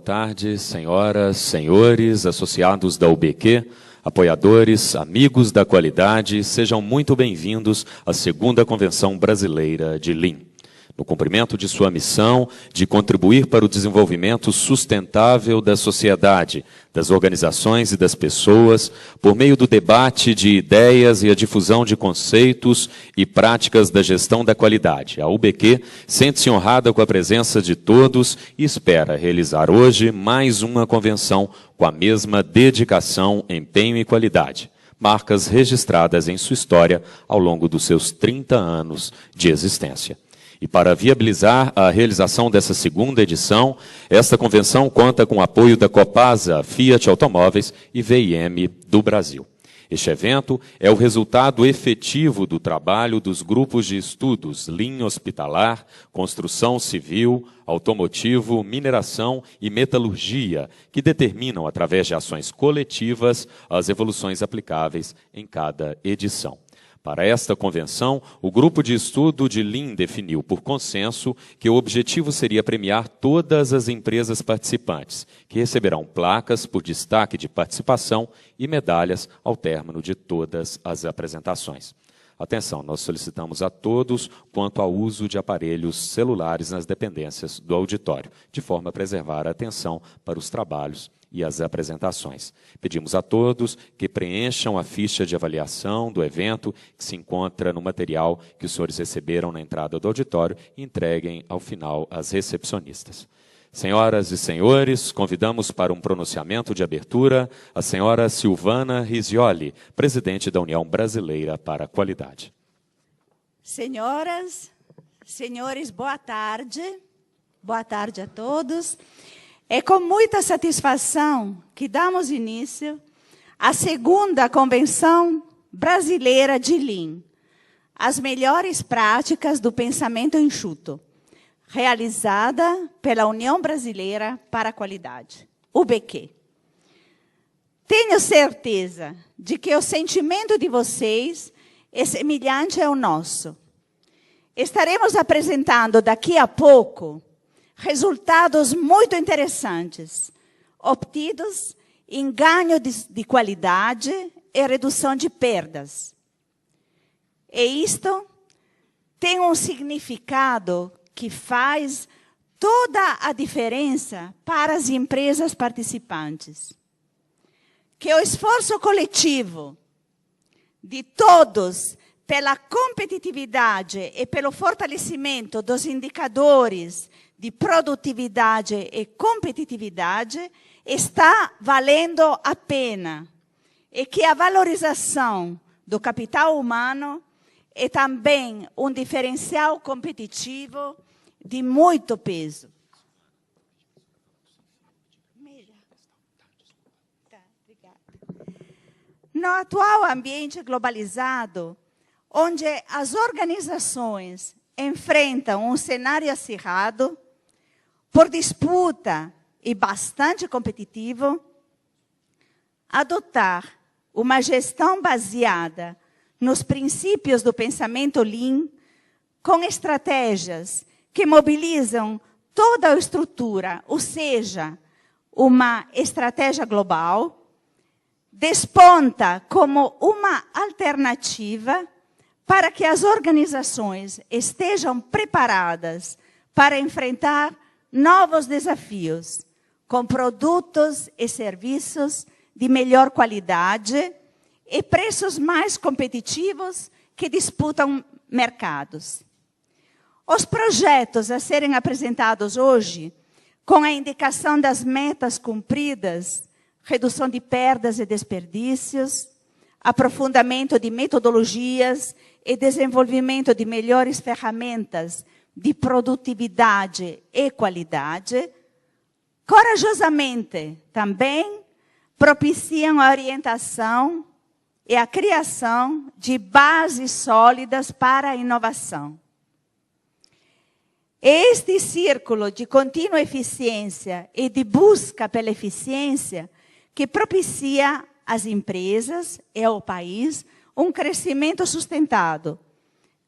tarde, senhoras, senhores, associados da UBQ, apoiadores, amigos da qualidade, sejam muito bem-vindos à segunda Convenção Brasileira de Lean. No cumprimento de sua missão de contribuir para o desenvolvimento sustentável da sociedade, das organizações e das pessoas, por meio do debate de ideias e a difusão de conceitos e práticas da gestão da qualidade. A UBQ sente-se honrada com a presença de todos e espera realizar hoje mais uma convenção com a mesma dedicação, empenho e qualidade, marcas registradas em sua história ao longo dos seus 30 anos de existência. E para viabilizar a realização dessa segunda edição, esta convenção conta com o apoio da Copasa, Fiat Automóveis e VIM do Brasil. Este evento é o resultado efetivo do trabalho dos grupos de estudos Lean Hospitalar, Construção Civil, Automotivo, Mineração e Metalurgia, que determinam, através de ações coletivas, as evoluções aplicáveis em cada edição. Para esta convenção, o grupo de estudo de Lean definiu por consenso que o objetivo seria premiar todas as empresas participantes, que receberão placas por destaque de participação e medalhas ao término de todas as apresentações. Atenção, nós solicitamos a todos quanto ao uso de aparelhos celulares nas dependências do auditório, de forma a preservar a atenção para os trabalhos e as apresentações. Pedimos a todos que preencham a ficha de avaliação do evento, que se encontra no material que os senhores receberam na entrada do auditório, e entreguem ao final às recepcionistas. Senhoras e senhores, convidamos para um pronunciamento de abertura a senhora Silvana Risioli, presidente da União Brasileira para a Qualidade. Senhoras, senhores, boa tarde. Boa tarde a todos. É com muita satisfação que damos início à segunda Convenção Brasileira de Lean, as melhores práticas do pensamento enxuto, realizada pela União Brasileira para a Qualidade, UBQ. Tenho certeza de que o sentimento de vocês é semelhante ao nosso. Estaremos apresentando daqui a pouco resultados muito interessantes, obtidos em ganho de qualidade e redução de perdas. E isto tem um significado que faz toda a diferença para as empresas participantes. Que o esforço coletivo de todos pela competitividade e pelo fortalecimento dos indicadores de produtividade e competitividade está valendo a pena. E que a valorização do capital humano é também um diferencial competitivo de muito peso. No atual ambiente globalizado, onde as organizações enfrentam um cenário acirrado, por disputa e bastante competitivo, adotar uma gestão baseada nos princípios do pensamento Lean, com estratégias que mobilizam toda a estrutura, ou seja, uma estratégia global, desponta como uma alternativa para que as organizações estejam preparadas para enfrentar novos desafios, com produtos e serviços de melhor qualidade e preços mais competitivos que disputam mercados. Os projetos a serem apresentados hoje, com a indicação das metas cumpridas, redução de perdas e desperdícios, aprofundamento de metodologias e desenvolvimento de melhores ferramentas de produtividade e qualidade, corajosamente também propiciam a orientação e a criação de bases sólidas para a inovação. Este círculo de contínua eficiência e de busca pela eficiência que propicia às empresas e ao país um crescimento sustentado,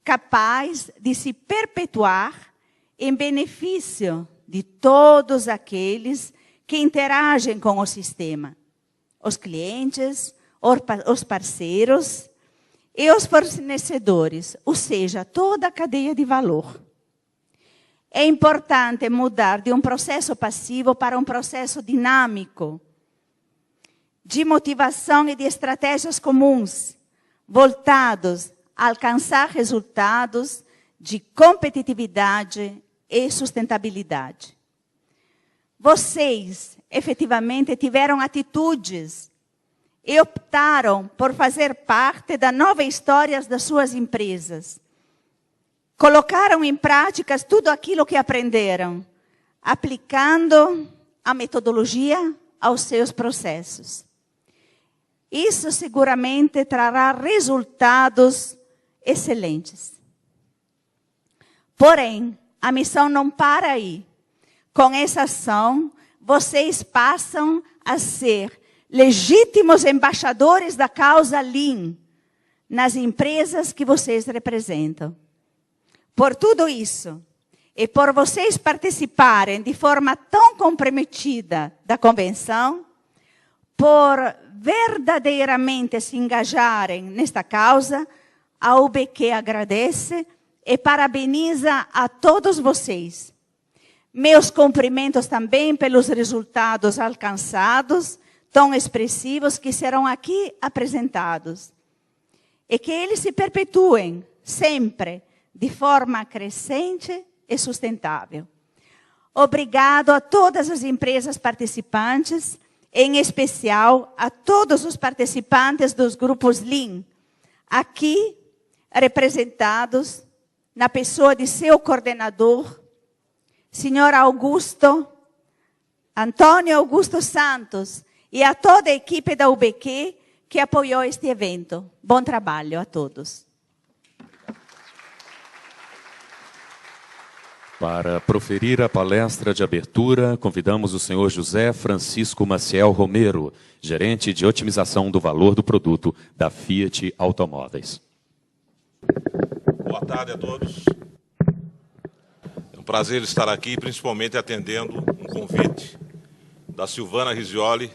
capaz de se perpetuar em benefício de todos aqueles que interagem com o sistema, os clientes, os parceiros e os fornecedores, ou seja, toda a cadeia de valor. É importante mudar de um processo passivo para um processo dinâmico, de motivação e de estratégias comuns, voltados a alcançar resultados de competitividade e sustentabilidade. Vocês, efetivamente, tiveram atitudes e optaram por fazer parte da nova história das suas empresas. Colocaram em práticas tudo aquilo que aprenderam, aplicando a metodologia aos seus processos. Isso seguramente trará resultados excelentes. Porém, a missão não para aí. Com essa ação, vocês passam a ser legítimos embaixadores da causa Lean nas empresas que vocês representam. Por tudo isso, e por vocês participarem de forma tão comprometida da convenção, por verdadeiramente se engajarem nesta causa, a UBQ agradece e parabeniza a todos vocês. Meus cumprimentos também pelos resultados alcançados, tão expressivos, que serão aqui apresentados. E que eles se perpetuem sempre de forma crescente e sustentável. Obrigado a todas as empresas participantes, em especial a todos os participantes dos grupos Lean, aqui representados na pessoa de seu coordenador, senhor Antônio Augusto Santos, e a toda a equipe da UBQ que apoiou este evento. Bom trabalho a todos. Para proferir a palestra de abertura, convidamos o senhor José Francisco Maciel Romero, gerente de otimização do valor do produto da Fiat Automóveis. Boa tarde a todos. É um prazer estar aqui, principalmente atendendo um convite da Silvana Risioli,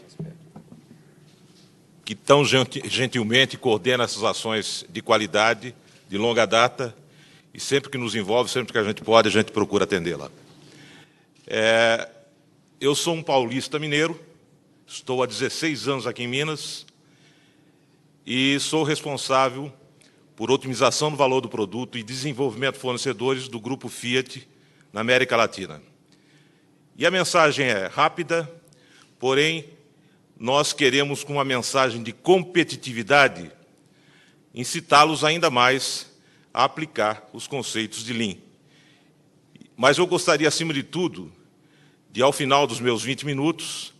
que tão gentilmente coordena essas ações de qualidade, de longa data, e sempre que nos envolve, sempre que a gente pode, a gente procura atendê-la. Eu sou um paulista mineiro, estou há 16 anos aqui em Minas, e sou responsável por otimização do valor do produto e desenvolvimento de fornecedores do Grupo Fiat na América Latina. E a mensagem é rápida, porém, nós queremos, com uma mensagem de competitividade, incitá-los ainda mais a aplicar os conceitos de Lean. Mas eu gostaria, acima de tudo, de, ao final dos meus 20 minutos,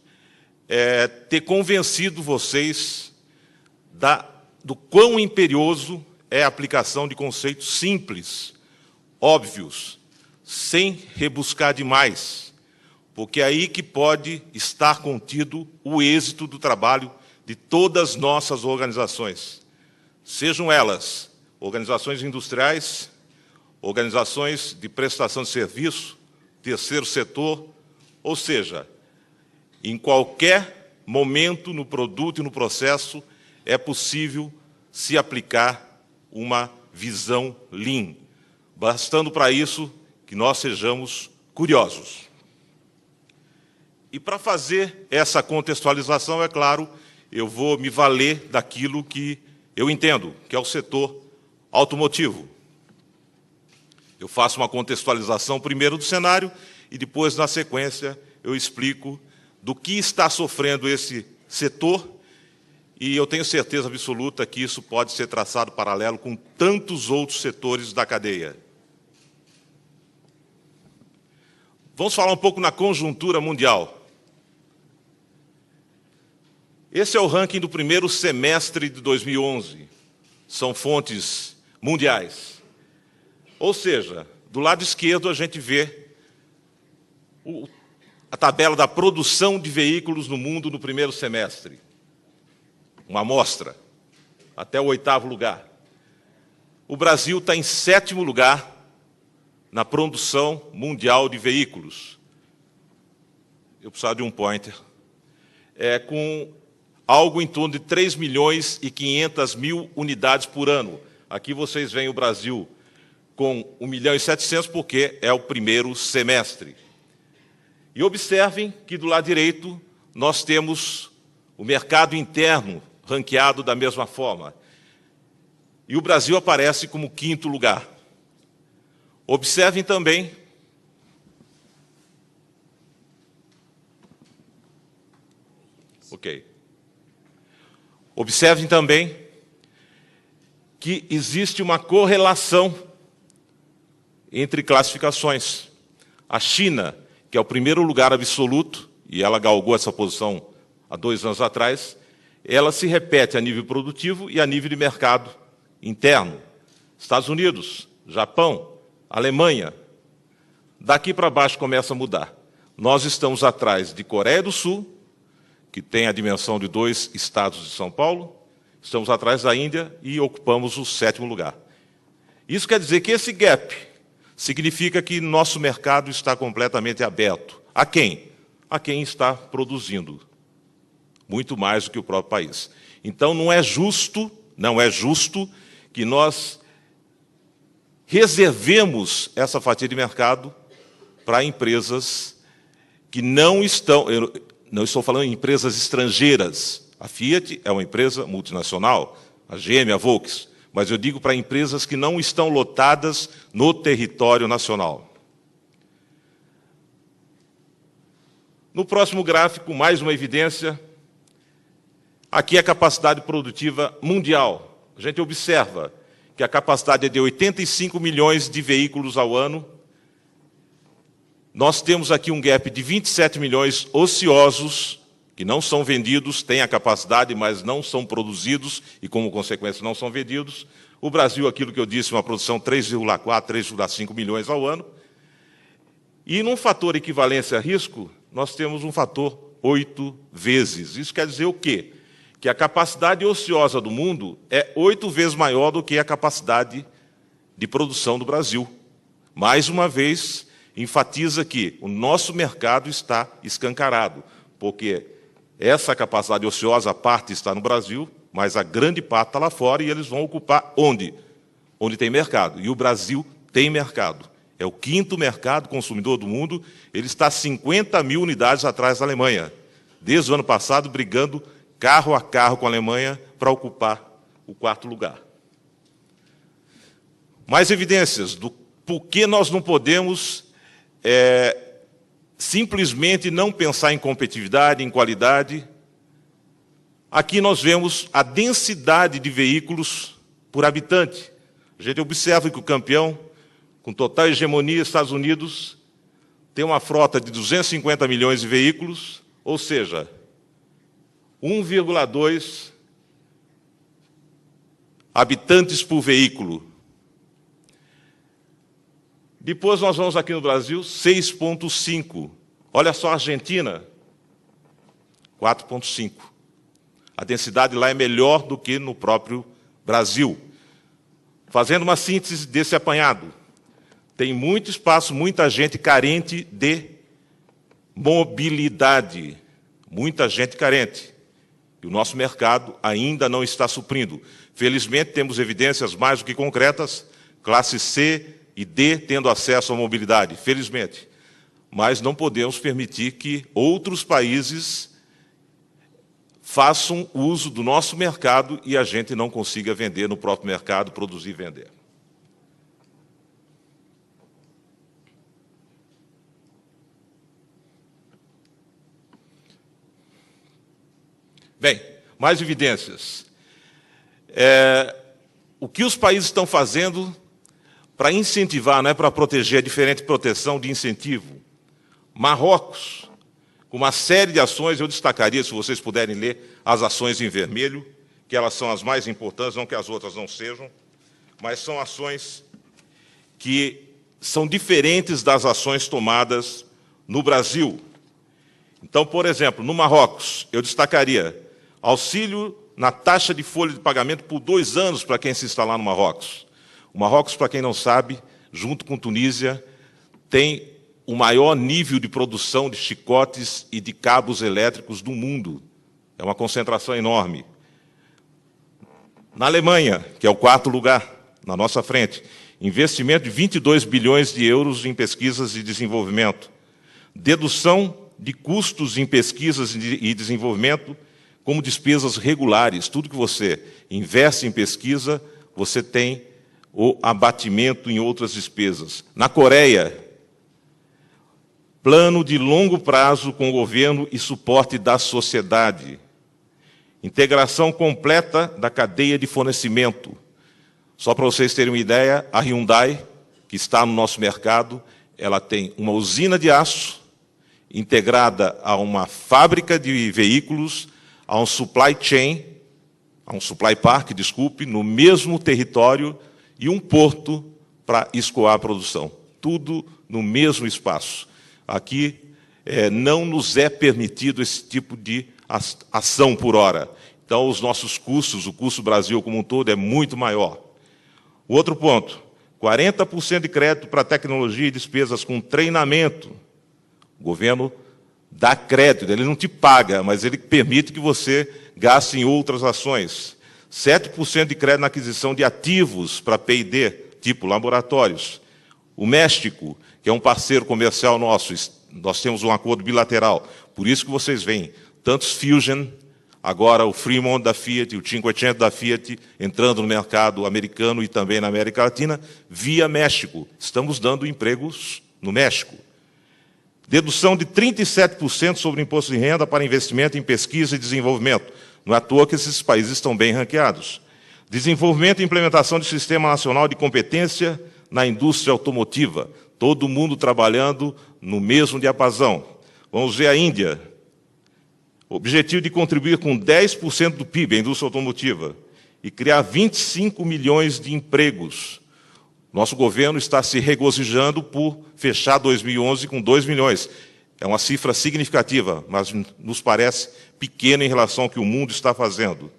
ter convencido vocês do quão imperioso é a aplicação de conceitos simples, óbvios, sem rebuscar demais, porque é aí que pode estar contido o êxito do trabalho de todas as nossas organizações, sejam elas organizações industriais, organizações de prestação de serviço, terceiro setor, ou seja, em qualquer momento no produto e no processo é possível se aplicar uma visão Lean, bastando para isso que nós sejamos curiosos. E para fazer essa contextualização, é claro, eu vou me valer daquilo que eu entendo, que é o setor automotivo. Eu faço uma contextualização primeiro do cenário e depois, na sequência, eu explico do que está sofrendo esse setor, e eu tenho certeza absoluta que isso pode ser traçado paralelo com tantos outros setores da cadeia. Vamos falar um pouco na conjuntura mundial. Esse é o ranking do primeiro semestre de 2011. São fontes mundiais. Ou seja, do lado esquerdo a gente vê a tabela da produção de veículos no mundo no primeiro semestre. Uma amostra, até o 8º lugar. O Brasil está em 7º lugar na produção mundial de veículos. eu precisava de um pointer, com algo em torno de 3.500.000 unidades por ano. Aqui vocês veem o Brasil com 1.700.000, porque é o primeiro semestre. E observem que, do lado direito, nós temos o mercado interno ranqueado da mesma forma. E o Brasil aparece como 5º lugar. Observem também Observem também que existe uma correlação entre classificações. A China, que é o primeiro lugar absoluto, e ela galgou essa posição há 2 anos atrás, ela se repete a nível produtivo e a nível de mercado interno. Estados Unidos, Japão, Alemanha. Daqui para baixo começa a mudar. Nós estamos atrás de Coreia do Sul, que tem a dimensão de 2 estados de São Paulo, estamos atrás da Índia e ocupamos o 7º lugar. Isso quer dizer que esse gap significa que nosso mercado está completamente aberto. A quem? A quem está produzindo muito mais do que o próprio país. Então, não é justo que nós reservemos essa fatia de mercado para empresas que não estão... Não estou falando em empresas estrangeiras. A Fiat é uma empresa multinacional, a GM, a Volkswagen, mas eu digo para empresas que não estão lotadas no território nacional. No próximo gráfico, mais uma evidência. Aqui é a capacidade produtiva mundial. A gente observa que a capacidade é de 85 milhões de veículos ao ano. Nós temos aqui um gap de 27 milhões ociosos, que não são vendidos, têm a capacidade, mas não são produzidos e, como consequência, não são vendidos. O Brasil, aquilo que eu disse, uma produção 3,4, 3,5 milhões ao ano. E, num fator equivalência-risco, nós temos um fator 8 vezes. Isso quer dizer o quê? Que a capacidade ociosa do mundo é 8 vezes maior do que a capacidade de produção do Brasil. Mais uma vez, enfatiza que o nosso mercado está escancarado, porque essa capacidade ociosa, a parte está no Brasil, mas a grande parte está lá fora e eles vão ocupar onde? Onde tem mercado. E o Brasil tem mercado. É o 5º mercado consumidor do mundo, ele está 50.000 unidades atrás da Alemanha. Desde o ano passado, brigando carro a carro com a Alemanha para ocupar o 4º lugar. Mais evidências do porquê nós não podemos simplesmente não pensar em competitividade, em qualidade. Aqui nós vemos a densidade de veículos por habitante. A gente observa que o campeão, com total hegemonia, Estados Unidos, tem uma frota de 250 milhões de veículos, ou seja, 1,2 habitantes por veículo. Depois nós vamos aqui no Brasil, 6,5. Olha só a Argentina, 4,5. A densidade lá é melhor do que no próprio Brasil. Fazendo uma síntese desse apanhado, tem muito espaço, muita gente carente de mobilidade. Muita gente carente. E o nosso mercado ainda não está suprindo. Felizmente, temos evidências mais do que concretas, classe C e D tendo acesso à mobilidade, felizmente. Mas não podemos permitir que outros países façam uso do nosso mercado e a gente não consiga vender no próprio mercado, produzir e vender. Bem, mais evidências. O que os países estão fazendo para incentivar, não é para proteger, é diferente de proteção de incentivo. Marrocos, com uma série de ações, eu destacaria, se vocês puderem ler, as ações em vermelho, que elas são as mais importantes, não que as outras não sejam, mas são ações que são diferentes das ações tomadas no Brasil. Então, por exemplo, no Marrocos, eu destacaria auxílio na taxa de folha de pagamento por 2 anos para quem se instalar no Marrocos. O Marrocos, para quem não sabe, junto com Tunísia, tem o maior nível de produção de chicotes e de cabos elétricos do mundo. É uma concentração enorme. Na Alemanha, que é o 4º lugar na nossa frente, investimento de 22 bilhões de euros em pesquisas e desenvolvimento. Dedução de custos em pesquisas e desenvolvimento como despesas regulares. Tudo que você investe em pesquisa, você tem o abatimento em outras despesas. Na Coreia, plano de longo prazo com o governo e suporte da sociedade. Integração completa da cadeia de fornecimento. Só para vocês terem uma ideia, a Hyundai, que está no nosso mercado, ela tem uma usina de aço integrada a uma fábrica de veículos, a um supply chain, a um supply park, desculpe, no mesmo território e um porto para escoar a produção. Tudo no mesmo espaço. Aqui não nos é permitido esse tipo de ação por hora. Então, os nossos custos, o custo do Brasil como um todo é muito maior. O outro ponto, 40% de crédito para tecnologia e despesas com treinamento. O governo dá crédito, ele não te paga, mas ele permite que você gaste em outras ações. 7% de crédito na aquisição de ativos para P&D, tipo laboratórios. O México, que é um parceiro comercial nosso, nós temos um acordo bilateral, por isso que vocês veem tantos Fusion, agora o Fremont da Fiat, o 500 da Fiat, entrando no mercado americano e também na América Latina, via México. Estamos dando empregos no México. Dedução de 37% sobre o imposto de renda para investimento em pesquisa e desenvolvimento. Não é à toa que esses países estão bem ranqueados. Desenvolvimento e implementação de Sistema Nacional de Competência na indústria automotiva. Todo mundo trabalhando no mesmo diapasão. Vamos ver a Índia. Objetivo de contribuir com 10% do PIB, a indústria automotiva, e criar 25 milhões de empregos. Nosso governo está se regozijando por fechar 2011 com 2 milhões. É uma cifra significativa, mas nos parece pequena em relação ao que o mundo está fazendo.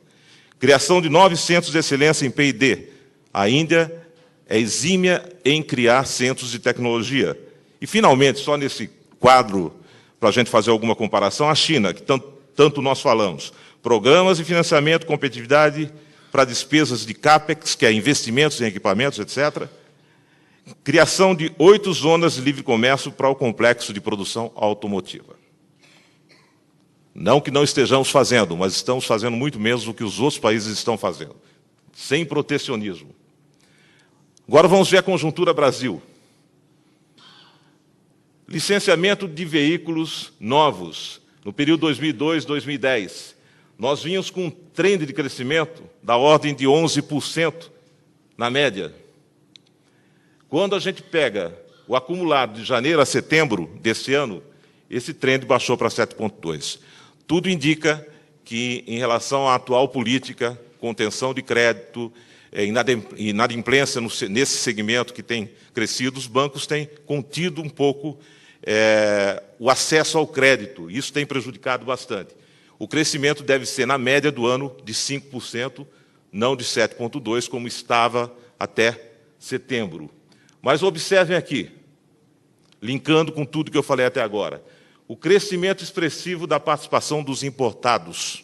Criação de 9 centros de excelência em P&D. A Índia é exímia em criar centros de tecnologia. E, finalmente, só nesse quadro, para a gente fazer alguma comparação, a China, que tanto nós falamos. Programas de financiamento, competitividade para despesas de CAPEX, que é investimentos em equipamentos, etc. Criação de 8 zonas de livre comércio para o complexo de produção automotiva. Não que não estejamos fazendo, mas estamos fazendo muito menos do que os outros países estão fazendo. Sem protecionismo. Agora vamos ver a conjuntura Brasil. Licenciamento de veículos novos. No período 2002-2010, nós vínhamos com um trend de crescimento da ordem de 11% na média. Quando a gente pega o acumulado de janeiro a setembro desse ano, esse trend baixou para 7,2%. Tudo indica que, em relação à atual política, contenção de crédito, inadimplência nesse segmento que tem crescido, os bancos têm contido um pouco o acesso ao crédito. Isso tem prejudicado bastante. O crescimento deve ser, na média do ano, de 5%, não de 7,2%, como estava até setembro. Mas observem aqui, linkando com tudo que eu falei até agora, o crescimento expressivo da participação dos importados.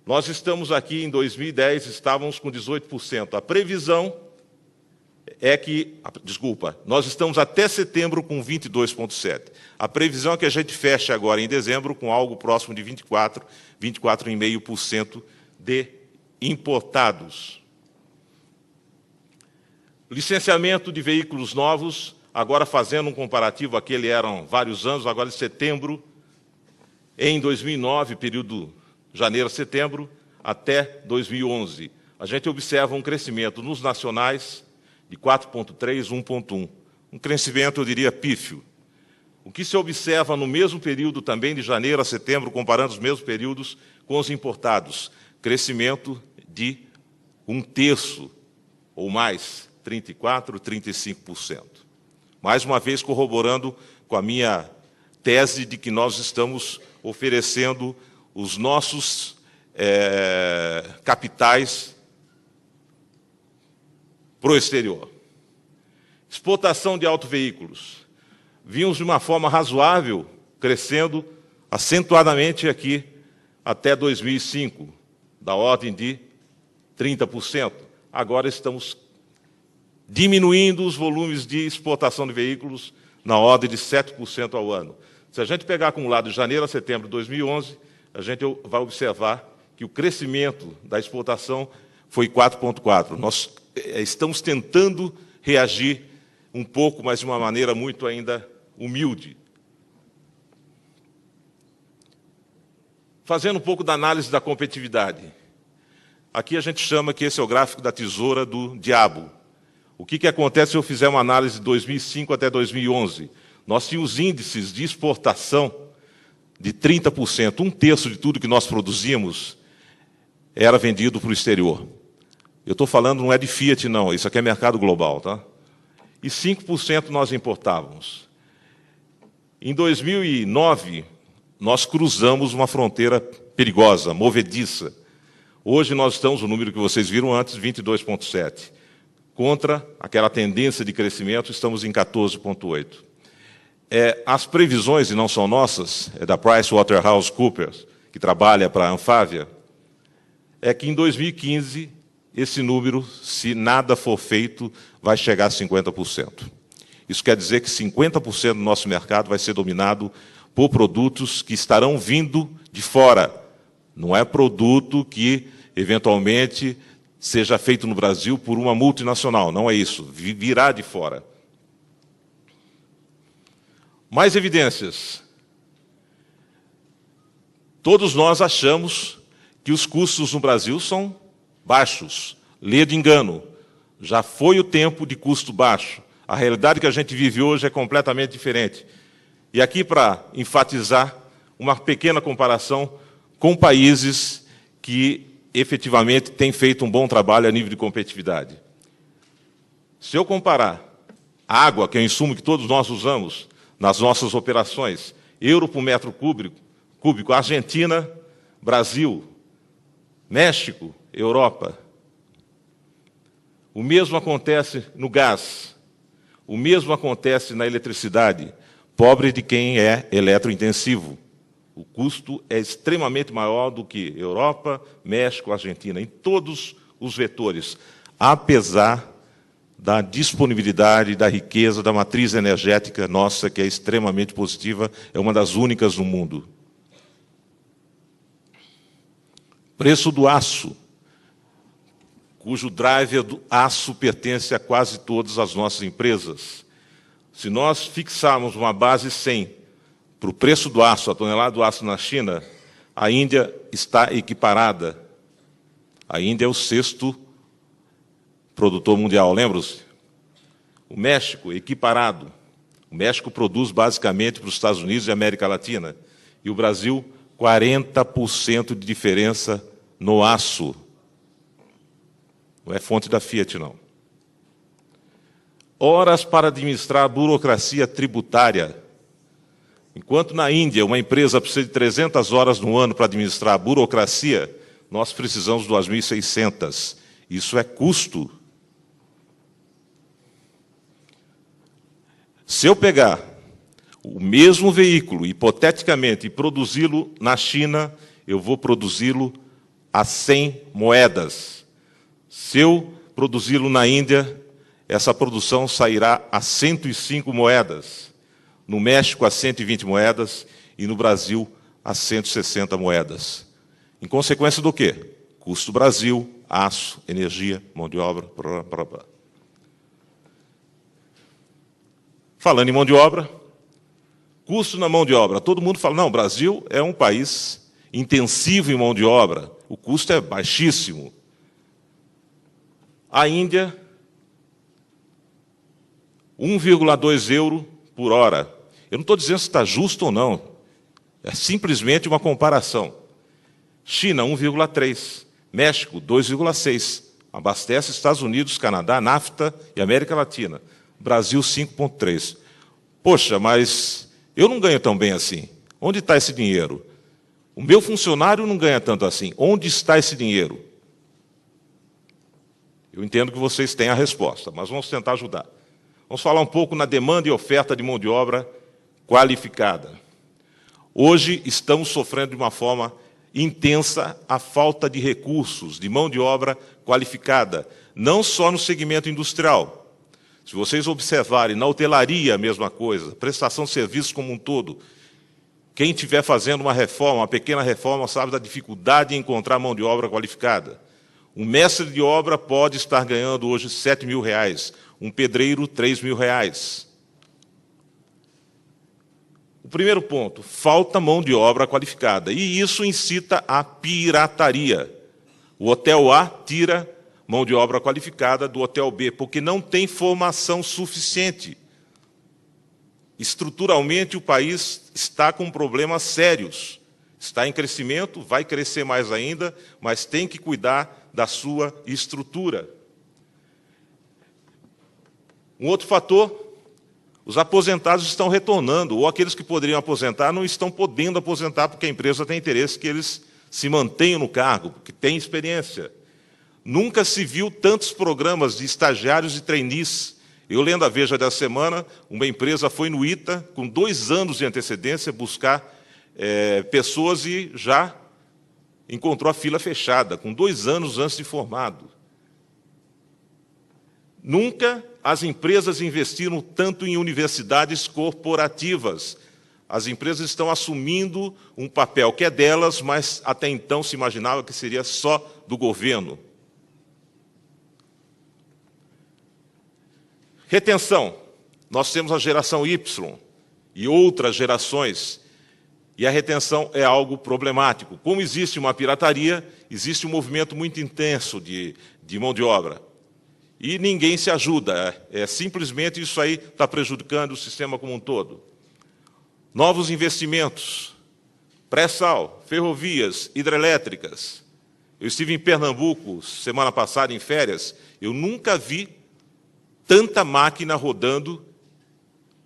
Nós estamos aqui, em 2010, estávamos com 18%. A previsão é que, nós estamos até setembro com 22,7%. A previsão é que a gente feche agora em dezembro com algo próximo de 24,5% de importados. Licenciamento de veículos novos, agora fazendo um comparativo, aquele eram vários anos, agora em setembro, em 2009, período janeiro a setembro, até 2011. A gente observa um crescimento nos nacionais de 4,3%, 1,1%. Um crescimento, eu diria, pífio. O que se observa no mesmo período também, de janeiro a setembro, comparando os mesmos períodos com os importados, crescimento de 1/3 ou mais, 34%, 35%. Mais uma vez corroborando com a minha tese de que nós estamos oferecendo os nossos capitais para o exterior. Exportação de autoveículos. vimos de uma forma razoável, crescendo acentuadamente aqui até 2005, da ordem de 30%. Agora estamos diminuindo os volumes de exportação de veículos na ordem de 7% ao ano. Se a gente pegar acumulado de janeiro a setembro de 2011, a gente vai observar que o crescimento da exportação foi 4,4%. Nós estamos tentando reagir um pouco, mas de uma maneira muito ainda humilde. Fazendo um pouco da análise da competitividade. Aqui a gente chama que esse é o gráfico da tesoura do diabo. O que acontece se eu fizer uma análise de 2005 até 2011? Nós tínhamos índices de exportação de 30%. 1/3 de tudo que nós produzíamos era vendido para o exterior. Eu estou falando, não é de Fiat, não. Isso aqui é mercado global, tá? E 5% nós importávamos. Em 2009, nós cruzamos uma fronteira perigosa, movediça. Hoje nós estamos, o número que vocês viram antes, 22,7%. Contra aquela tendência de crescimento, estamos em 14,8%. As previsões, e não são nossas, é da PricewaterhouseCoopers, que trabalha para a Anfávia, é que em 2015, esse número, se nada for feito, vai chegar a 50%. Isso quer dizer que 50% do nosso mercado vai ser dominado por produtos que estarão vindo de fora. Não é produto que, eventualmente, seja feito no Brasil por uma multinacional. Não é isso. Virá de fora. Mais evidências. Todos nós achamos que os custos no Brasil são baixos. Lê de engano. Já foi o tempo de custo baixo. A realidade que a gente vive hoje é completamente diferente. E aqui, para enfatizar, uma pequena comparação com países que efetivamente têm feito um bom trabalho a nível de competitividade. Se eu comparar a água, que é o insumo que todos nós usamos nas nossas operações, euro por metro cúbico, Argentina, Brasil, México, Europa. O mesmo acontece no gás, o mesmo acontece na eletricidade, pobre de quem é eletrointensivo. O custo é extremamente maior do que Europa, México, Argentina, em todos os vetores, apesar da disponibilidade, da riqueza, da matriz energética nossa, que é extremamente positiva, é uma das únicas no mundo. Preço do aço, cujo driver do aço pertence a quase todas as nossas empresas. Se nós fixarmos uma base 100 para o preço do aço, a tonelada do aço na China, a Índia está equiparada. A Índia é o 6º produtor mundial, lembram-se? O México, equiparado. O México produz basicamente para os Estados Unidos e América Latina. E o Brasil, 40% de diferença no aço. Não é fonte da Fiat, não. Horas para administrar a burocracia tributária. Enquanto na Índia uma empresa precisa de 300 horas no ano para administrar a burocracia, nós precisamos de 2.600. Isso é custo. Se eu pegar o mesmo veículo, hipoteticamente, e produzi-lo na China, eu vou produzi-lo a 100 moedas. Se eu produzi-lo na Índia, essa produção sairá a 105 moedas. No México, a 120 moedas, e no Brasil, a 160 moedas. Em consequência do quê? Custo Brasil, aço, energia, mão de obra, blá, blá, blá. Falando em mão de obra, custo na mão de obra. Todo mundo fala, não, o Brasil é um país intensivo em mão de obra, o custo é baixíssimo. A Índia, 1,2 euro por hora. Eu não estou dizendo se está justo ou não, é simplesmente uma comparação. China, 1,3. México, 2,6. Abastece Estados Unidos, Canadá, NAFTA e América Latina. Brasil, 5,3. Poxa, mas eu não ganho tão bem assim. Onde está esse dinheiro? O meu funcionário não ganha tanto assim. Onde está esse dinheiro? Eu entendo que vocês têm a resposta, mas vamos tentar ajudar. Vamos falar um pouco na demanda e oferta de mão de obra qualificada. Hoje estamos sofrendo de uma forma intensa a falta de recursos, de mão de obra qualificada, não só no segmento industrial. Se vocês observarem, na hotelaria a mesma coisa, prestação de serviços como um todo, quem estiver fazendo uma reforma, uma pequena reforma, sabe da dificuldade em encontrar mão de obra qualificada. Um mestre de obra pode estar ganhando hoje R$ 7.000, um pedreiro R$ 3.000. O primeiro ponto, falta mão de obra qualificada, e isso incita a pirataria. O hotel A tira mão de obra qualificada do hotel B, porque não tem formação suficiente. Estruturalmente, o país está com problemas sérios. Está em crescimento, vai crescer mais ainda, mas tem que cuidar da sua estrutura. Um outro fator, os aposentados estão retornando, ou aqueles que poderiam aposentar não estão podendo aposentar, porque a empresa tem interesse que eles se mantenham no cargo, porque têm experiência. Nunca se viu tantos programas de estagiários e trainees. Eu, lendo a Veja dessa semana, uma empresa foi no ITA, com 2 anos de antecedência, buscar pessoas e já encontrou a fila fechada, com 2 anos antes de formado. Nunca as empresas investiram tanto em universidades corporativas. As empresas estão assumindo um papel que é delas, mas até então se imaginava que seria só do governo. Retenção. Nós temos a geração Y e outras gerações, e a retenção é algo problemático. Como existe uma pirataria, existe um movimento muito intenso de mão de obra. E ninguém se ajuda. Simplesmente isso aí está prejudicando o sistema como um todo. Novos investimentos, pré-sal, ferrovias, hidrelétricas. Eu estive em Pernambuco semana passada, em férias, eu nunca vi tanta máquina rodando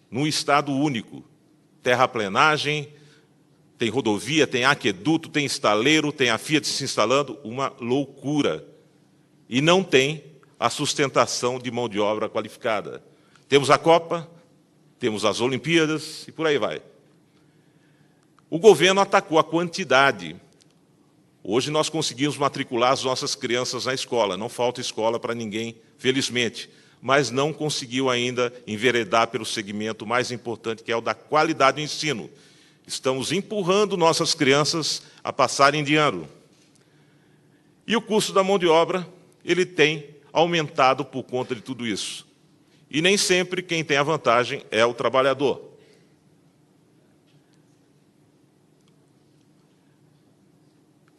num estado único. Terraplenagem, tem rodovia, tem aqueduto, tem estaleiro, tem a Fiat se instalando, uma loucura. E não tem a sustentação de mão de obra qualificada. Temos a Copa, temos as Olimpíadas e por aí vai. O governo atacou a quantidade. Hoje nós conseguimos matricular as nossas crianças na escola, não falta escola para ninguém, felizmente, mas não conseguiu ainda enveredar pelo segmento mais importante, que é o da qualidade do ensino. Estamos empurrando nossas crianças a passarem de ano. E o custo da mão de obra, ele tem aumentado por conta de tudo isso. E nem sempre quem tem a vantagem é o trabalhador.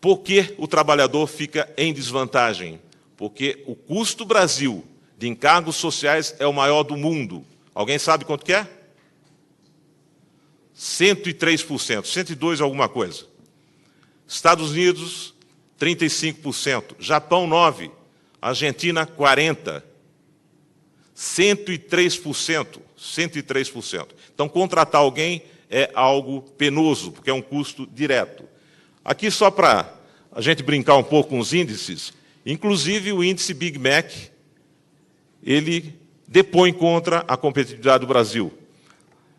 Por que o trabalhador fica em desvantagem? Porque o custo Brasil de encargos sociais é o maior do mundo. Alguém sabe quanto que é? 103%, 102% alguma coisa. Estados Unidos, 35%. Japão, 9%. Argentina, 40%. 103%. 103%. Então, contratar alguém é algo penoso, porque é um custo direto. Aqui, só para a gente brincar um pouco com os índices, inclusive o índice Big Mac, ele depõe contra a competitividade do Brasil.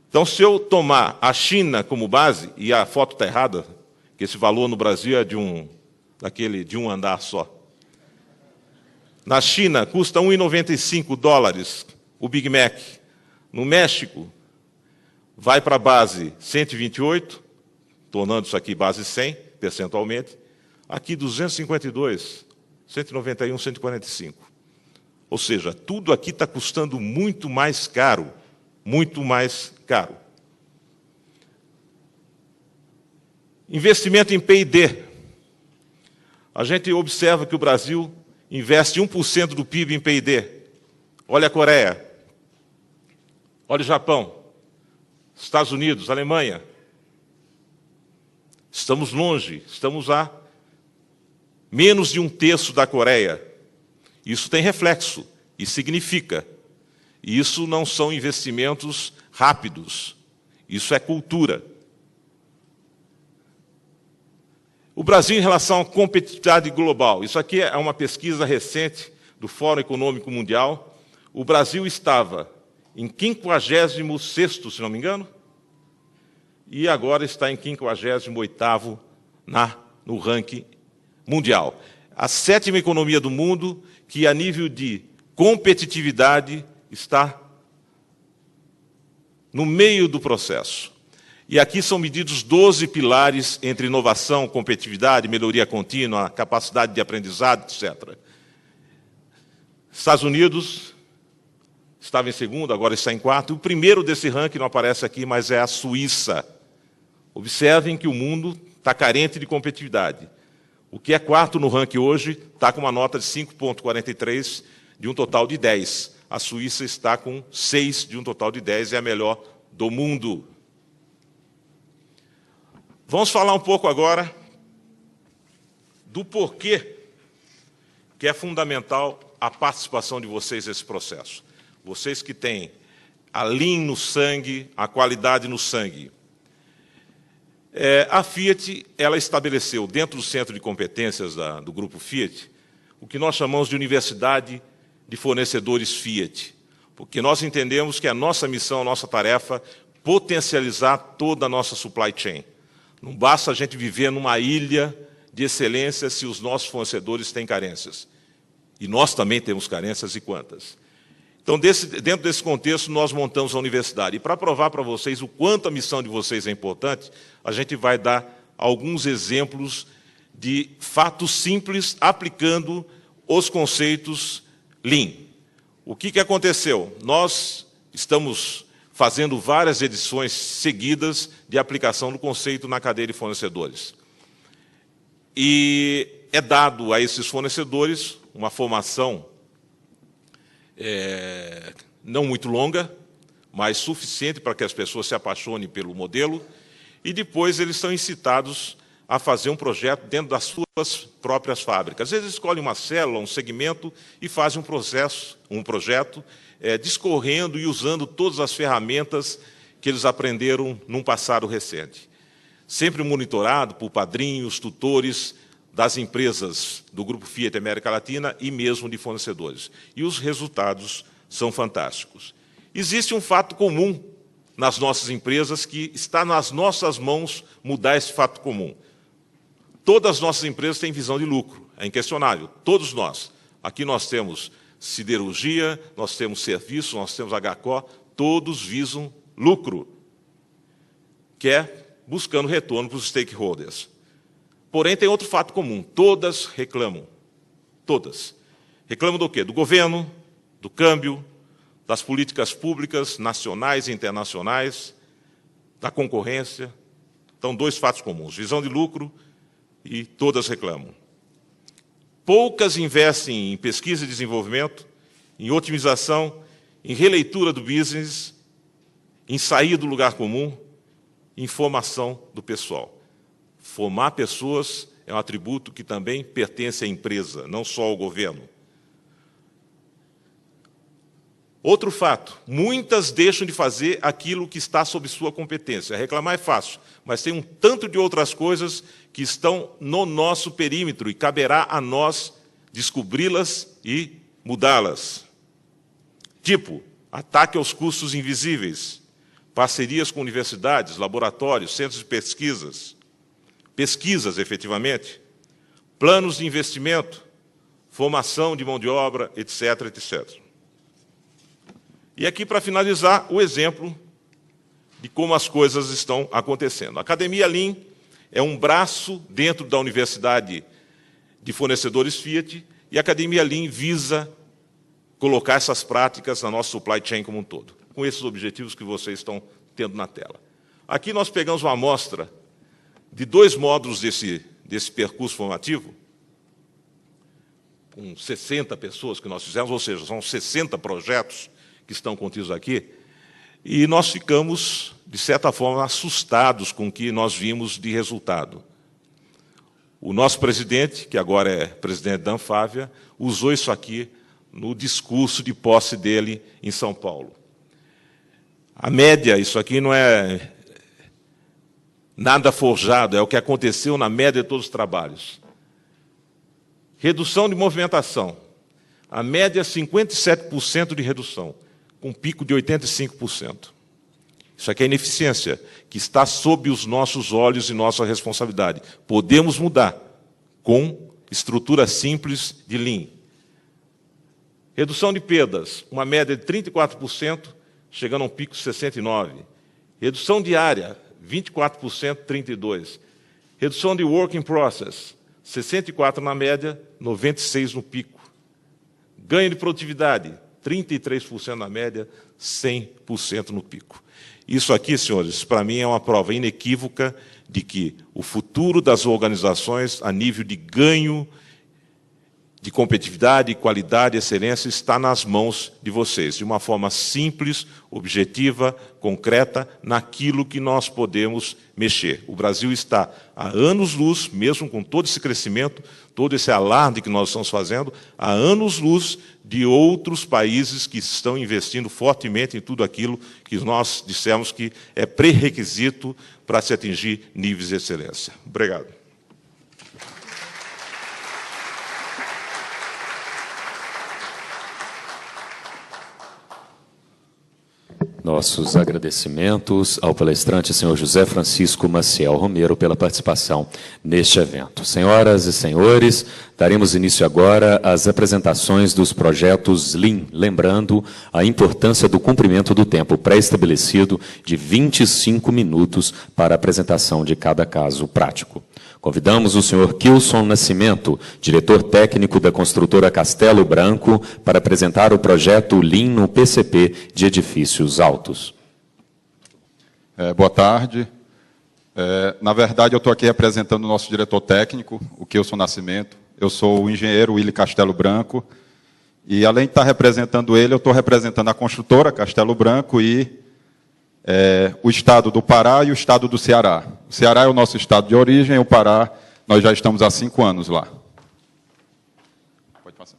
Então, se eu tomar a China como base, e a foto está errada, que esse valor no Brasil é de um andar só. Na China, custa $1,95 o Big Mac. No México, vai para a base 128, tornando isso aqui base 100, percentualmente. Aqui, 252, 191, 145. Ou seja, tudo aqui está custando muito mais caro. Muito mais caro. Investimento em P&D. A gente observa que o Brasil investe 1% do PIB em P&D. Olha a Coreia. Olha o Japão. Estados Unidos, Alemanha. Estamos longe, estamos a menos de 1/3 da Coreia. Isso tem reflexo e significa. E isso não são investimentos rápidos. Isso é cultura. O Brasil, em relação à competitividade global, isso aqui é uma pesquisa recente do Fórum Econômico Mundial. O Brasil estava em 56º, se não me engano, e agora está em 58º no ranking mundial. A 7ª economia do mundo, que a nível de competitividade está no meio do processo. E aqui são medidos 12 pilares entre inovação, competitividade, melhoria contínua, capacidade de aprendizado, etc. Estados Unidos estava em segundo, agora está em quarto. O primeiro desse ranking não aparece aqui, mas é a Suíça. Observem que o mundo está carente de competitividade. O que é quarto no ranking hoje está com uma nota de 5,43 de um total de 10. A Suíça está com 6 de um total de 10, é a melhor do mundo. Vamos falar um pouco agora do porquê que é fundamental a participação de vocês nesse processo. Vocês que têm a Lean no sangue, a qualidade no sangue. A Fiat, ela estabeleceu, dentro do centro de competências do Grupo Fiat, o que nós chamamos de Universidade de Fornecedores Fiat, porque nós entendemos que a nossa missão, a nossa tarefa, potencializar toda a nossa supply chain. Não basta a gente viver numa ilha de excelência se os nossos fornecedores têm carências. E nós também temos carências, e quantas? Então, dentro desse contexto, nós montamos a universidade. E para provar para vocês o quanto a missão de vocês é importante, a gente vai dar alguns exemplos de fatos simples aplicando os conceitos Lean. O que aconteceu? Nós estamos fazendo várias edições seguidas de aplicação do conceito na cadeia de fornecedores. E é dado a esses fornecedores uma formação não muito longa, mas suficiente para que as pessoas se apaixonem pelo modelo, e depois eles são incitados a fazer um projeto dentro das suas próprias fábricas. Às vezes escolhem uma célula, um segmento, e fazem um projeto, discorrendo e usando todas as ferramentas que eles aprenderam num passado recente. Sempre monitorado por padrinhos, tutores das empresas do Grupo Fiat América Latina e mesmo de fornecedores. E os resultados são fantásticos. Existe um fato comum nas nossas empresas que está nas nossas mãos mudar esse fato comum. Todas as nossas empresas têm visão de lucro, é inquestionável, todos nós. Aqui nós temos siderurgia, nós temos serviço, nós temos HCO, todos visam lucro, que é buscando retorno para os stakeholders. Porém, tem outro fato comum, todas reclamam. Todas. Reclamam do quê? Do governo, do câmbio, das políticas públicas, nacionais e internacionais, da concorrência. Então, dois fatos comuns, visão de lucro e todas reclamam. Poucas investem em pesquisa e desenvolvimento, em otimização, em releitura do business, em sair do lugar comum, em formação do pessoal. Formar pessoas é um atributo que também pertence à empresa, não só ao governo. Outro fato, muitas deixam de fazer aquilo que está sob sua competência. Reclamar é fácil, mas tem um tanto de outras coisas que estão no nosso perímetro e caberá a nós descobri-las e mudá-las. Tipo, ataque aos custos invisíveis, parcerias com universidades, laboratórios, centros de pesquisas, efetivamente, planos de investimento, formação de mão de obra, etc., etc. E aqui, para finalizar, o exemplo de como as coisas estão acontecendo. A Academia Lean é um braço dentro da Universidade de Fornecedores Fiat, e a Academia Lean visa colocar essas práticas na nossa supply chain como um todo, com esses objetivos que vocês estão tendo na tela. Aqui nós pegamos uma amostra de 2 módulos desse percurso formativo, com 60 pessoas que nós fizemos, ou seja, são 60 projetos que estão contidos aqui, e nós ficamos, de certa forma, assustados com o que nós vimos de resultado. O nosso presidente, que agora é presidente da Anfávia, usou isso aqui no discurso de posse dele em São Paulo. A média, isso aqui não é nada forjado, é o que aconteceu na média de todos os trabalhos. Redução de movimentação. A média é 57% de redução. com um pico de 85%. Isso aqui é ineficiência, que está sob os nossos olhos e nossa responsabilidade. Podemos mudar com estrutura simples de Lean. Redução de perdas, uma média de 34%, chegando a um pico de 69%. Redução diária, 24%, 32%. Redução de work in process, 64% na média, 96% no pico. Ganho de produtividade, 33% na média, 100% no pico. Isso aqui, senhores, para mim é uma prova inequívoca de que o futuro das organizações, a nível de ganho, de competitividade, qualidade e excelência, está nas mãos de vocês, de uma forma simples, objetiva, concreta, naquilo que nós podemos mexer. O Brasil está há anos-luz, mesmo com todo esse crescimento, todo esse alarde que nós estamos fazendo, há anos-luz de outros países que estão investindo fortemente em tudo aquilo que nós dissemos que é pré-requisito para se atingir níveis de excelência. Obrigado. Nossos agradecimentos ao palestrante, senhor José Francisco Maciel Romero, pela participação neste evento. Senhoras e senhores, daremos início agora às apresentações dos projetos Lean, lembrando a importância do cumprimento do tempo pré-estabelecido de 25 minutos para a apresentação de cada caso prático. Convidamos o senhor Kilson Nascimento, diretor técnico da construtora Castelo Branco, para apresentar o projeto Lean no PCP de edifícios altos. Boa tarde. Na verdade, eu estou aqui representando o nosso diretor técnico, o Kilson Nascimento. Eu sou o engenheiro Willy Castelo Branco. E, além de estar representando ele, eu estou representando a construtora Castelo Branco e o estado do Pará e o estado do Ceará. O Ceará é o nosso estado de origem, e o Pará, nós já estamos há 5 anos lá. Pode passar.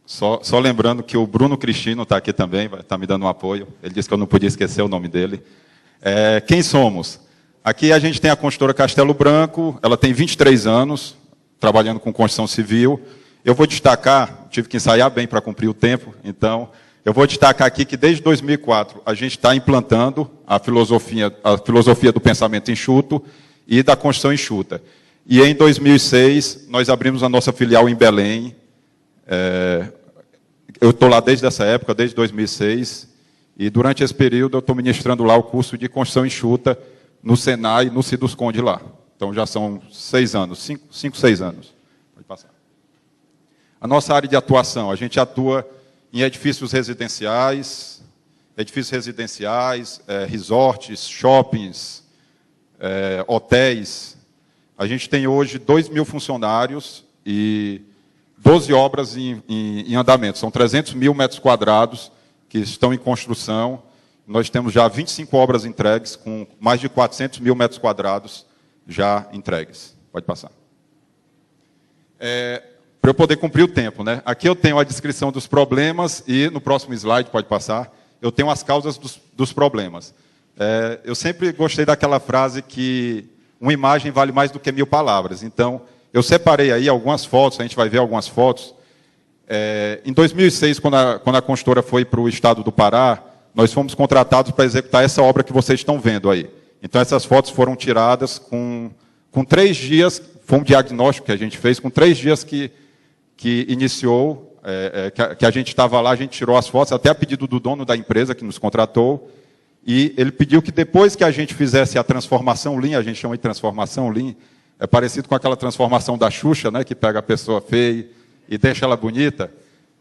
Só lembrando que o Bruno Cristino está aqui também, está me dando um apoio. Ele disse que eu não podia esquecer o nome dele. Quem somos? Aqui a gente tem a construtora Castelo Branco, ela tem 23 anos, trabalhando com construção civil. Eu vou destacar, tive que ensaiar bem para cumprir o tempo, então... Eu vou destacar aqui que, desde 2004, a gente está implantando a filosofia do pensamento enxuto e da construção enxuta. E, em 2006, nós abrimos a nossa filial em Belém. Eu estou lá desde essa época, desde 2006, e, durante esse período, eu estou ministrando lá o curso de construção enxuta no Senai, no Cidusconde lá. Então, já são 6 anos, 5, 6 anos. Pode passar. A nossa área de atuação, a gente atua em edifícios residenciais, resorts, shoppings, hotéis. A gente tem hoje 2.000 funcionários e 12 obras em andamento. São 300 mil metros quadrados que estão em construção. Nós temos já 25 obras entregues, com mais de 400 mil metros quadrados já entregues. Pode passar. Para eu poder cumprir o tempo, né? Aqui eu tenho a descrição dos problemas e, no próximo slide, pode passar, eu tenho as causas dos problemas. Eu sempre gostei daquela frase que uma imagem vale mais do que 1000 palavras. Então, eu separei aí algumas fotos, a gente vai ver algumas fotos. Em 2006, quando a construtora foi para o estado do Pará, nós fomos contratados para executar essa obra que vocês estão vendo aí. Então, essas fotos foram tiradas com 3 dias, foi um diagnóstico que a gente fez, com 3 dias que iniciou, que a gente estava lá, a gente tirou as fotos, até a pedido do dono da empresa que nos contratou, e ele pediu que, depois que a gente fizesse a transformação Lean, a gente chama de transformação Lean, é parecido com aquela transformação da Xuxa, né, que pega a pessoa feia e deixa ela bonita.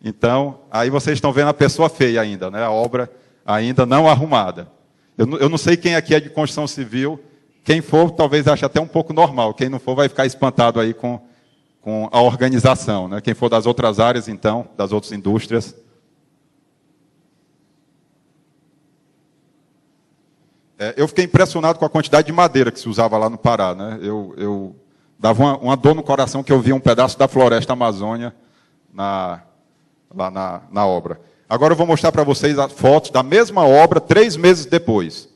Então, aí vocês estão vendo a pessoa feia ainda, né, a obra ainda não arrumada. Eu não sei quem aqui é de construção civil, quem for talvez ache até um pouco normal, quem não for vai ficar espantado aí com a organização, né? Quem for das outras áreas, então, das outras indústrias. Eu fiquei impressionado com a quantidade de madeira que se usava lá no Pará, né? Eu dava uma dor no coração que eu via um pedaço da floresta Amazônia lá na obra. Agora eu vou mostrar para vocês as fotos da mesma obra 3 meses depois.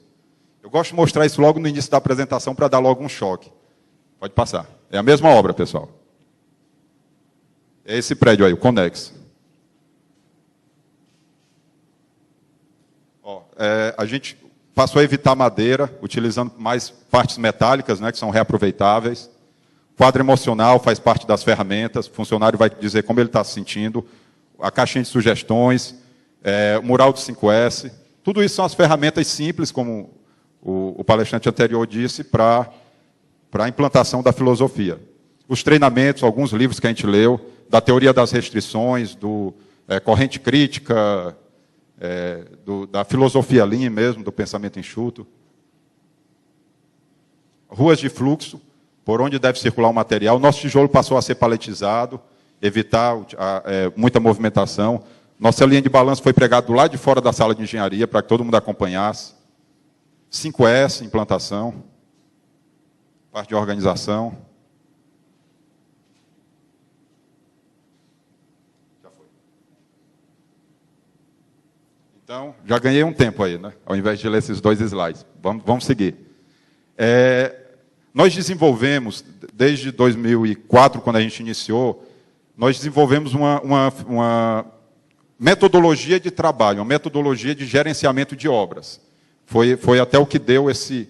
Eu gosto de mostrar isso logo no início da apresentação para dar logo um choque. Pode passar. É a mesma obra, pessoal. É esse prédio aí, o Conex. a gente passou a evitar madeira, utilizando mais partes metálicas, né, que são reaproveitáveis. Quadro emocional faz parte das ferramentas, o funcionário vai dizer como ele está se sentindo, a caixinha de sugestões, o mural do 5S, tudo isso são as ferramentas simples, como o palestrante anterior disse, para a implantação da filosofia. Os treinamentos, alguns livros que a gente leu, da teoria das restrições, do corrente crítica, da filosofia Lean mesmo, do pensamento enxuto. Ruas de fluxo, por onde deve circular o material. Nosso tijolo passou a ser paletizado, evitar muita movimentação. Nossa linha de balanço foi pregada do lado de fora da sala de engenharia, para que todo mundo acompanhasse. 5S, implantação. Parte de organização. Já foi. Então, já ganhei um tempo aí, né? Ao invés de ler esses 2 slides. Vamos seguir. Nós desenvolvemos, desde 2004, quando a gente iniciou, nós desenvolvemos uma metodologia de trabalho, uma metodologia de gerenciamento de obras. Foi até o que deu esse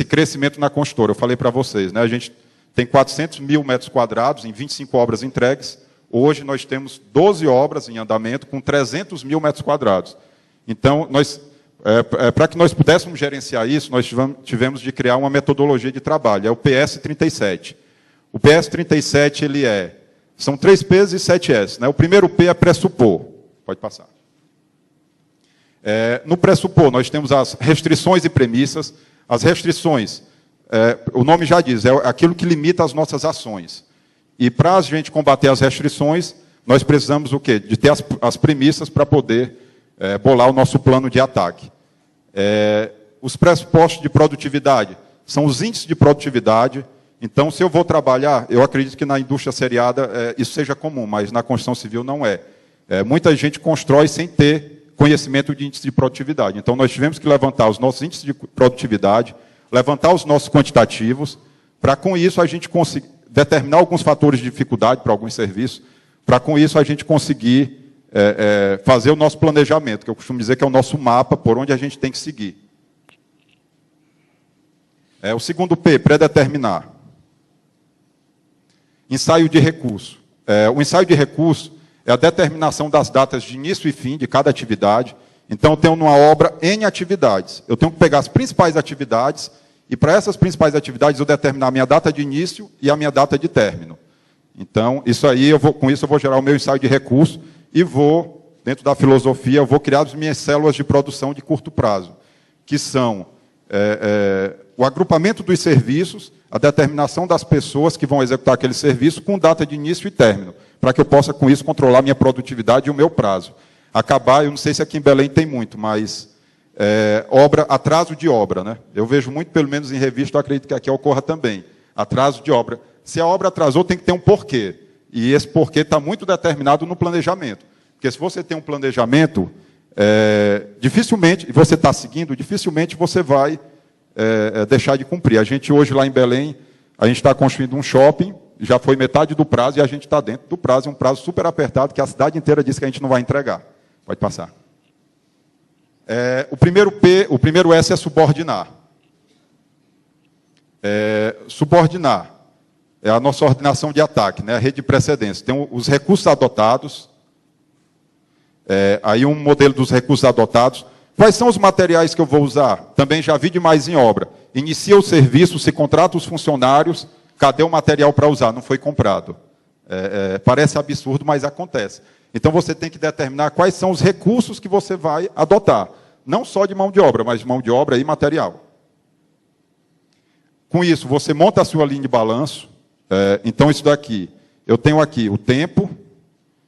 crescimento na consultora. Eu falei para vocês, né? A gente tem 400 mil metros quadrados em 25 obras entregues. Hoje nós temos 12 obras em andamento com 300 mil metros quadrados. Então, para que nós pudéssemos gerenciar isso, nós tivemos de criar uma metodologia de trabalho, é o PS37. O PS37 são 3 P's e 7 S. Né? O primeiro P é pressupor. Pode passar. No pressupor, nós temos as restrições e premissas. As restrições, o nome já diz, é aquilo que limita as nossas ações. E para a gente combater as restrições, nós precisamos o quê? De ter as premissas para poder bolar o nosso plano de ataque. Os pressupostos de produtividade são os índices de produtividade. Então, se eu vou trabalhar, eu acredito que na indústria seriada isso seja comum, mas na construção civil não é. Muita gente constrói sem ter conhecimento de índice de produtividade. Então, nós tivemos que levantar os nossos índices de produtividade, levantar os nossos quantitativos, para com isso a gente conseguir determinar alguns fatores de dificuldade para alguns serviços, para com isso a gente conseguir fazer o nosso planejamento, que eu costumo dizer que é o nosso mapa por onde a gente tem que seguir. O segundo P, predeterminar. Ensaio de recurso. O ensaio de recurso é a determinação das datas de início e fim de cada atividade. Então, eu tenho numa obra N atividades. Eu tenho que pegar as principais atividades e, para essas principais atividades, eu determinar a minha data de início e a minha data de término. Então, isso aí, com isso eu vou gerar o meu ensaio de recurso e vou, dentro da filosofia, eu vou criar as minhas células de produção de curto prazo, que são o agrupamento dos serviços, a determinação das pessoas que vão executar aquele serviço com data de início e término, para que eu possa, com isso, controlar a minha produtividade e o meu prazo. Acabar, eu não sei se aqui em Belém tem muito, mas atraso de obra. Né? Eu vejo muito, pelo menos em revista, eu acredito que aqui ocorra também. Atraso de obra. Se a obra atrasou, tem que ter um porquê. E esse porquê está muito determinado no planejamento. Porque se você tem um planejamento, dificilmente, e você está seguindo, dificilmente você vai deixar de cumprir. A gente hoje, lá em Belém, a gente está construindo um shopping, já foi metade do prazo, e a gente está dentro do prazo, é um prazo super apertado, que a cidade inteira disse que a gente não vai entregar. Pode passar. O primeiro S é subordinar. Subordinar é a nossa ordenação de ataque, né? A rede de precedência. Tem os recursos adotados, aí um modelo dos recursos adotados. Quais são os materiais que eu vou usar? Também já vi demais em obra. Inicia o serviço, se contrata os funcionários, cadê o material para usar? Não foi comprado. Parece absurdo, mas acontece. Então, você tem que determinar quais são os recursos que você vai adotar. Não só de mão de obra, mas de mão de obra e material. Com isso, você monta a sua linha de balanço. Então, isso daqui, eu tenho aqui o tempo,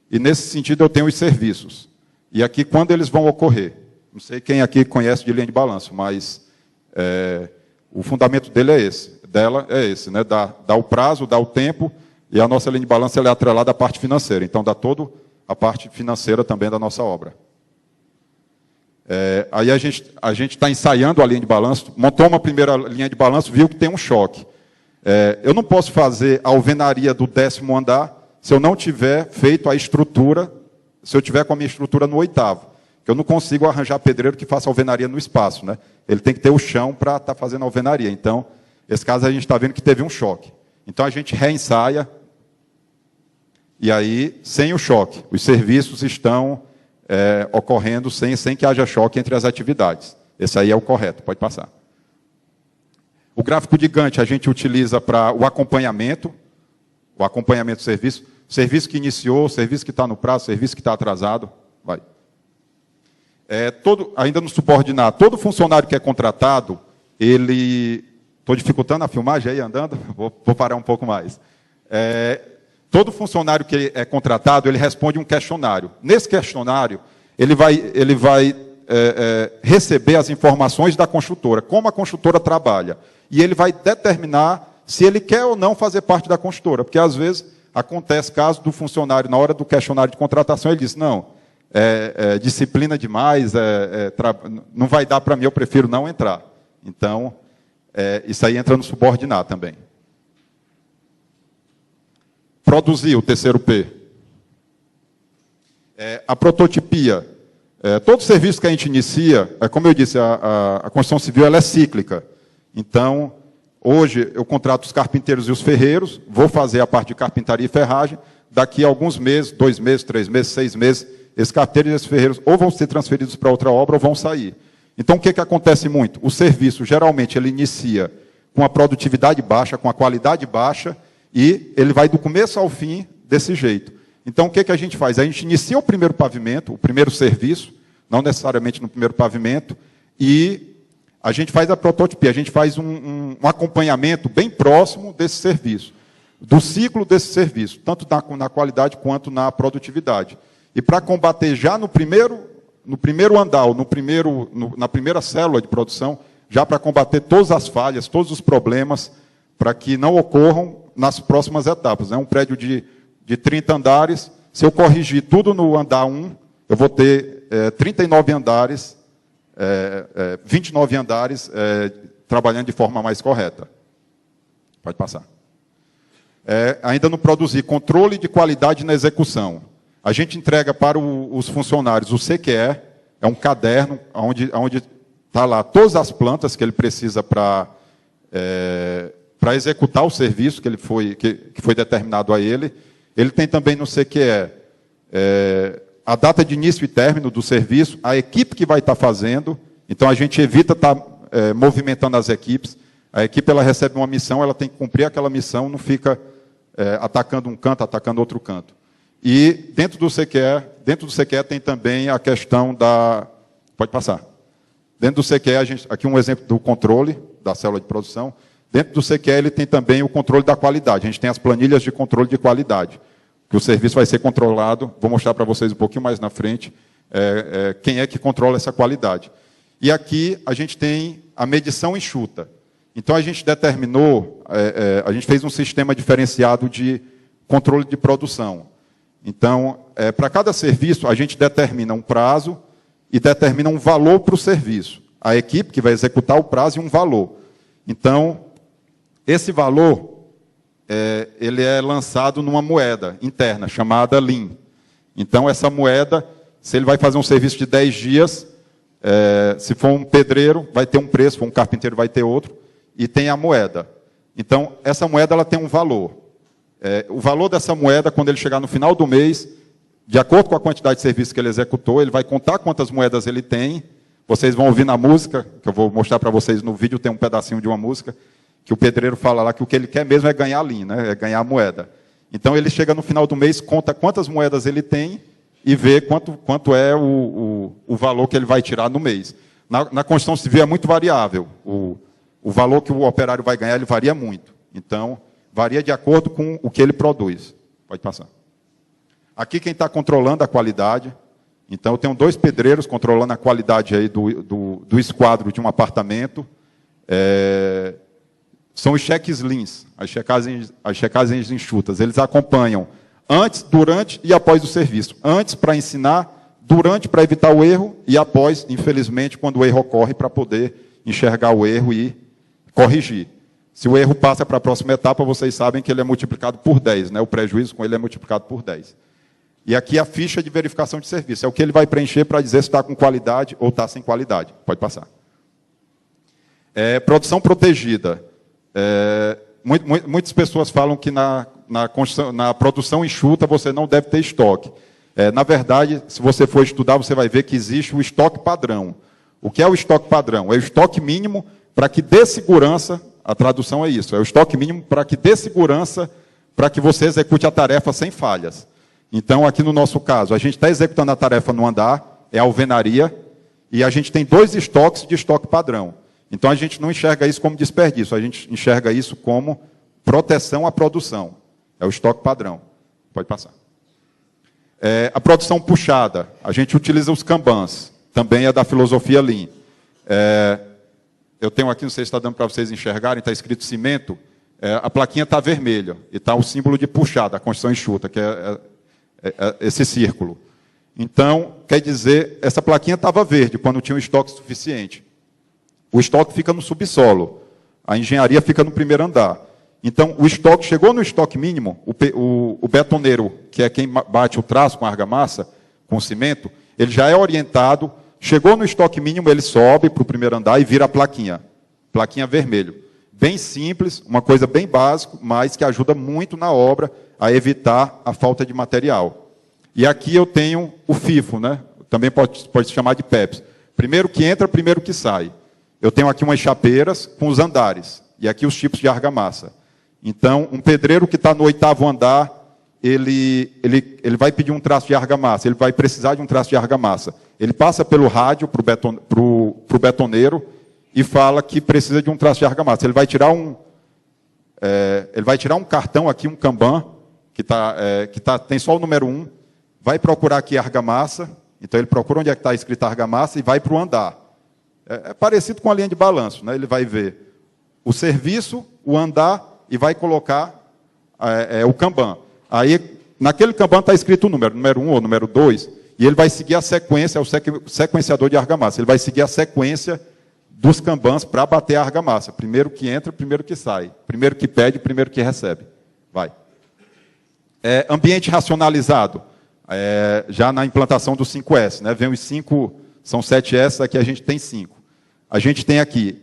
e nesse sentido eu tenho os serviços. E aqui, quando eles vão ocorrer. Não sei quem aqui conhece de linha de balanço, mas o fundamento dele é esse. Dela é esse, né? Dá o prazo, dá o tempo, e a nossa linha de balanço ela é atrelada à parte financeira. Então, dá toda a parte financeira também da nossa obra. Aí a gente está ensaiando a linha de balanço, montou uma primeira linha de balanço, viu que tem um choque. Eu não posso fazer a alvenaria do 10º andar se eu não tiver feito a estrutura, se eu tiver com a minha estrutura no 8º. Porque eu não consigo arranjar pedreiro que faça alvenaria no espaço, né? Ele tem que ter o chão para estar fazendo a alvenaria. Então, esse caso a gente está vendo que teve um choque. Então, a gente reensaia, e aí, sem o choque, os serviços estão ocorrendo sem que haja choque entre as atividades. Esse aí é o correto, pode passar. O gráfico de Gantt a gente utiliza para o acompanhamento do serviço, serviço que iniciou, serviço que está no prazo, serviço que está atrasado, vai. Ainda no subordinado, todo funcionário que é contratado, estou dificultando a filmagem aí, andando, vou parar um pouco mais. Todo funcionário que é contratado, ele responde um questionário. Nesse questionário, ele vai receber as informações da construtora, como a construtora trabalha. E ele vai determinar se ele quer ou não fazer parte da construtora. Porque, às vezes, acontece caso do funcionário, na hora do questionário de contratação, ele diz, não, disciplina demais, não vai dar para mim, eu prefiro não entrar. Então, isso aí entra no subordinado também. Produzir, o terceiro P. A prototipia. Todo serviço que a gente inicia, como eu disse, a construção civil ela é cíclica. Então, hoje eu contrato os carpinteiros e os ferreiros, vou fazer a parte de carpintaria e ferragem, daqui a alguns meses, 2 meses, 3 meses, 6 meses, esses carpinteiros e esses ferreiros ou vão ser transferidos para outra obra ou vão sair. Então, o que acontece muito? O serviço, geralmente, ele inicia com a produtividade baixa, com a qualidade baixa, e ele vai do começo ao fim desse jeito. Então, o que a gente faz? A gente inicia o primeiro pavimento, o primeiro serviço, não necessariamente no primeiro pavimento, e a gente faz a prototipia, a gente faz um acompanhamento bem próximo desse serviço, do ciclo desse serviço, tanto na qualidade quanto na produtividade. E para combater já no primeiro andar, na primeira célula de produção, já para combater todas as falhas, todos os problemas, para que não ocorram nas próximas etapas. Um prédio de 30 andares, se eu corrigir tudo no andar 1, eu vou ter 39 andares, 29 andares trabalhando de forma mais correta. Pode passar. Ainda não produzir controle de qualidade na execução. A gente entrega para os funcionários o CQE, é um caderno onde está lá todas as plantas que ele precisa para executar o serviço que foi determinado a ele. Ele tem também no CQE a data de início e término do serviço, a equipe que vai estar fazendo. Então, a gente evita estar movimentando as equipes. A equipe ela recebe uma missão, ela tem que cumprir aquela missão, não fica atacando um canto, atacando outro canto. E dentro do CQE tem também a questão da... Pode passar. Dentro do CQE, aqui um exemplo do controle da célula de produção. Dentro do CQE, ele tem também o controle da qualidade. A gente tem as planilhas de controle de qualidade, que o serviço vai ser controlado. Vou mostrar para vocês um pouquinho mais na frente quem é que controla essa qualidade. E aqui a gente tem a medição enxuta. Então, a gente determinou, a gente fez um sistema diferenciado de controle de produção. Então, para cada serviço, a gente determina um prazo e determina um valor para o serviço. A equipe que vai executar o prazo e um valor. Então, esse valor, ele é lançado numa moeda interna, chamada Lean. Então, essa moeda, se ele vai fazer um serviço de 10 dias, se for um pedreiro, vai ter um preço, se for um carpinteiro, vai ter outro, e tem a moeda. Então, essa moeda ela tem um valor. O valor dessa moeda, quando ele chegar no final do mês, de acordo com a quantidade de serviço que ele executou, ele vai contar quantas moedas ele tem. Vocês vão ouvir na música, que eu vou mostrar para vocês no vídeo, tem um pedacinho de uma música, que o pedreiro fala lá que o que ele quer mesmo é ganhar a Lean, né? É ganhar a moeda. Então, ele chega no final do mês, conta quantas moedas ele tem e vê quanto é o valor que ele vai tirar no mês. Na construção civil é muito variável. O valor que o operário vai ganhar, ele varia muito. Então, varia de acordo com o que ele produz. Pode passar. Aqui quem está controlando a qualidade. Então, eu tenho 2 pedreiros controlando a qualidade aí do esquadro de um apartamento. São os cheques Leans, as checagens enxutas. Eles acompanham antes, durante e após o serviço. Antes, para ensinar, durante, para evitar o erro, e após, infelizmente, quando o erro ocorre, para poder enxergar o erro e corrigir. Se o erro passa para a próxima etapa, vocês sabem que ele é multiplicado por 10. Né? O prejuízo com ele é multiplicado por 10. E aqui a ficha de verificação de serviço. É o que ele vai preencher para dizer se está com qualidade ou está sem qualidade. Pode passar. Produção protegida. Muitas pessoas falam que na produção enxuta você não deve ter estoque. Na verdade, se você for estudar, você vai ver que existe o estoque padrão. O que é o estoque padrão? É o estoque mínimo para que dê segurança, a tradução é isso, é o estoque mínimo para que dê segurança para que você execute a tarefa sem falhas. Então, aqui no nosso caso, a gente está executando a tarefa no andar, é a alvenaria, e a gente tem 2 estoques de estoque padrão. Então, a gente não enxerga isso como desperdício, a gente enxerga isso como proteção à produção. É o estoque padrão. Pode passar. A produção puxada, a gente utiliza os Kanbans, também é da filosofia Lean. Eu tenho aqui, não sei se está dando para vocês enxergarem, está escrito cimento, a plaquinha está vermelha, e está o símbolo de puxada, a construção enxuta, que é esse círculo. Então, quer dizer, essa plaquinha estava verde, quando tinha um estoque suficiente. O estoque fica no subsolo, a engenharia fica no primeiro andar. Então, o estoque chegou no estoque mínimo, o betoneiro, que é quem bate o traço com a argamassa, com o cimento, ele já é orientado, chegou no estoque mínimo, ele sobe para o primeiro andar e vira a plaquinha vermelho. Bem simples, uma coisa bem básica, mas que ajuda muito na obra a evitar a falta de material. E aqui eu tenho o FIFO, né? Também pode se chamar de PEPS. Primeiro que entra, primeiro que sai. Eu tenho aqui umas chapeiras com os andares, e aqui os tipos de argamassa. Então, um pedreiro que está no 8º andar, ele vai pedir um traço de argamassa, ele vai precisar de um traço de argamassa. Ele passa pelo rádio para o betoneiro e fala que precisa de um traço de argamassa. Ele vai tirar um cartão aqui, um Kanban, que tem só o número 1, vai procurar aqui argamassa, então ele procura onde é que está escrita argamassa e vai para o andar. É parecido com a linha de balanço, né? Ele vai ver o serviço, o andar e vai colocar o Kanban. Aí, naquele Kanban está escrito o número 1 ou número 2, e ele vai seguir a sequência, é o sequenciador de argamassa. Ele vai seguir a sequência dos Kanbans para bater a argamassa. Primeiro que entra, primeiro que sai. Primeiro que pede, primeiro que recebe. Vai. Ambiente racionalizado. Já na implantação do 5S. Né? Vem os 5, são 7S, aqui a gente tem 5. A gente tem aqui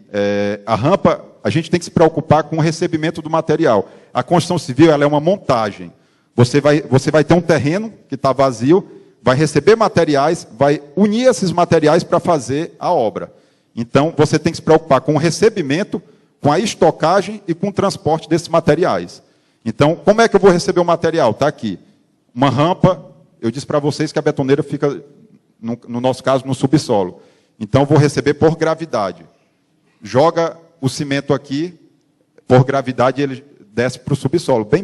a rampa, a gente tem que se preocupar com o recebimento do material. A construção civil ela é uma montagem. Você vai ter um terreno que está vazio, vai receber materiais, vai unir esses materiais para fazer a obra. Então, você tem que se preocupar com o recebimento, com a estocagem e com o transporte desses materiais. Então, como é que eu vou receber o material? Está aqui. Uma rampa, eu disse para vocês que a betoneira fica, no nosso caso, no subsolo. Então, eu vou receber por gravidade. Joga o cimento aqui, por gravidade, ele desce para o subsolo, bem